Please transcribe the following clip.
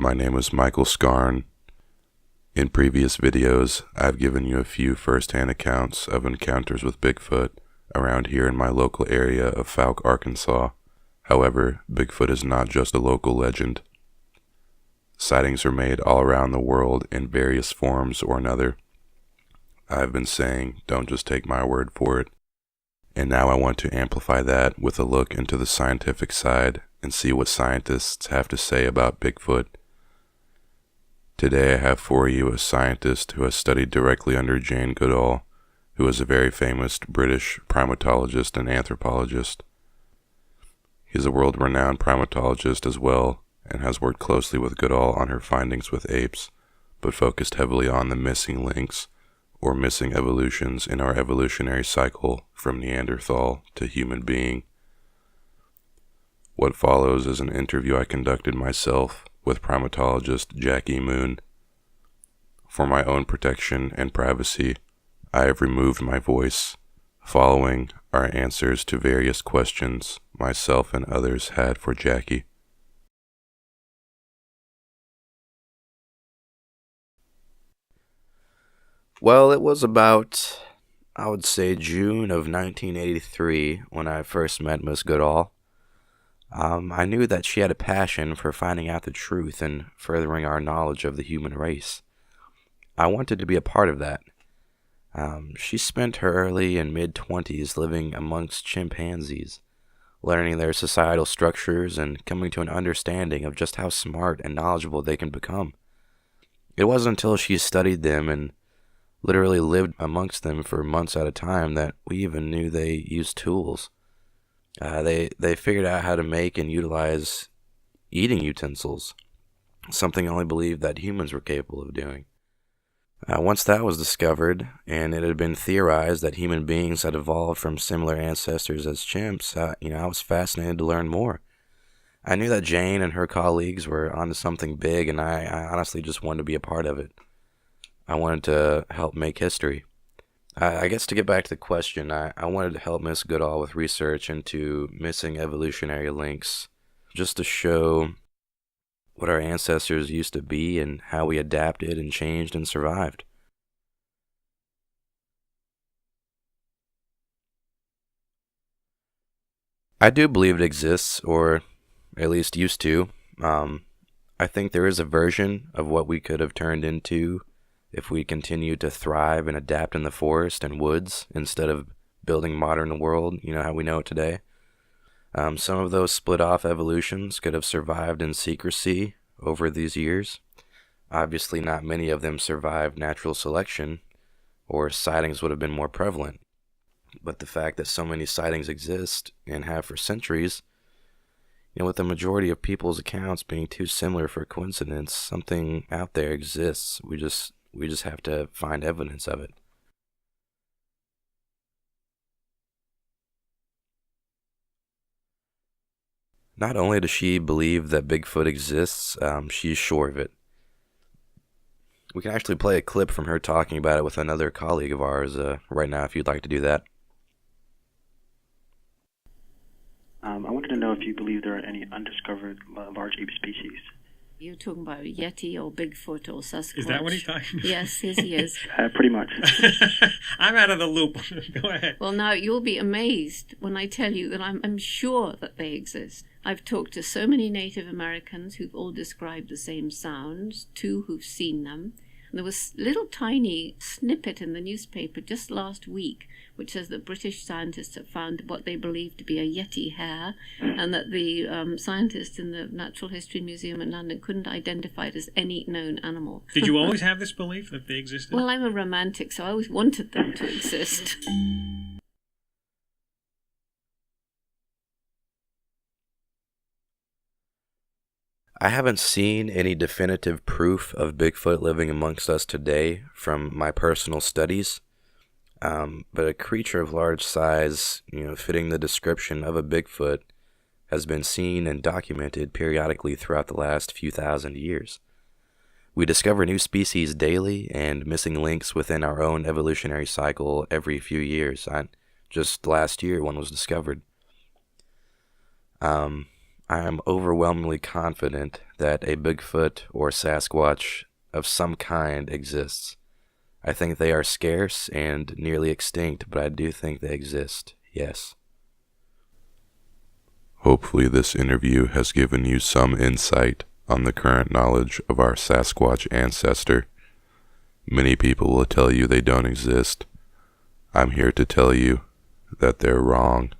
My name is Michael Scarn. In previous videos, I've given you a few first-hand accounts of encounters with Bigfoot around here in my local area of Fouke, Arkansas. However, Bigfoot is not just a local legend. Sightings are made all around the world in various forms or another. I've been saying, don't just take my word for it. And now I want to amplify that with a look into the scientific side and see what scientists have to say about Bigfoot. Today I have for you a scientist who has studied directly under Jane Goodall, who is a very famous British primatologist and anthropologist. He's a world-renowned primatologist as well, and has worked closely with Goodall on her findings with apes, but focused heavily on the missing links, or missing evolutions in our evolutionary cycle from Neanderthal to human being. What follows is an interview I conducted myself with primatologist Jackie Moon. For my own protection and privacy, I have removed my voice. Following are answers to various questions myself and others had for Jackie. Well, it was about, I would say, June of 1983 when I first met Miss Goodall. I knew that she had a passion for finding out the truth and furthering our knowledge of the human race. I wanted to be a part of that. She spent her early and mid-20s living amongst chimpanzees, learning their societal structures and coming to an understanding of just how smart and knowledgeable they can become. It wasn't until she studied them and literally lived amongst them for months at a time that we even knew they used tools. They figured out how to make and utilize eating utensils, something I only believed that humans were capable of doing. Once that was discovered, and it had been theorized that human beings had evolved from similar ancestors as chimps, I was fascinated to learn more. I knew that Jane and her colleagues were onto something big, and I honestly just wanted to be a part of it. I wanted to help make history. I guess to get back to the question, I wanted to help Miss Goodall with research into missing evolutionary links, just to show what our ancestors used to be and how we adapted and changed and survived. I do believe it exists, or at least used to. I think there is a version of what we could have turned into if we continued to thrive and adapt in the forest and woods instead of building modern world, how we know it today. Some of those split off evolutions could have survived in secrecy over these years. Obviously, not many of them survived natural selection, or sightings would have been more prevalent. But the fact that so many sightings exist and have for centuries, with the majority of people's accounts being too similar for coincidence, something out there exists. We just have to find evidence of it. Not only does she believe that Bigfoot exists, she's sure of it. We can actually play a clip from her talking about it with another colleague of ours right now, if you'd like to do that. I wanted to know if you believe there are any undiscovered large ape species. You're talking about Yeti or Bigfoot or Sasquatch. Is that what he's talking about? Yes, he is. Pretty much. I'm out of the loop. Go ahead. Well, now, you'll be amazed when I tell you that I'm sure that they exist. I've talked to so many Native Americans who've all described the same sounds, 2 who've seen them. And there was a little tiny snippet in the newspaper just last week which says that British scientists have found what they believe to be a Yeti hair, and that the scientists in the Natural History Museum in London couldn't identify it as any known animal. Did you always have this belief that they existed? Well, I'm a romantic, so I always wanted them to exist. I haven't seen any definitive proof of Bigfoot living amongst us today from my personal studies, but a creature of large size, fitting the description of a Bigfoot, has been seen and documented periodically throughout the last few thousand years. We discover new species daily and missing links within our own evolutionary cycle every few years. Just last year, one was discovered. I am overwhelmingly confident that a Bigfoot or Sasquatch of some kind exists. I think they are scarce and nearly extinct, but I do think they exist, yes. Hopefully this interview has given you some insight on the current knowledge of our Sasquatch ancestor. Many people will tell you they don't exist. I'm here to tell you that they're wrong.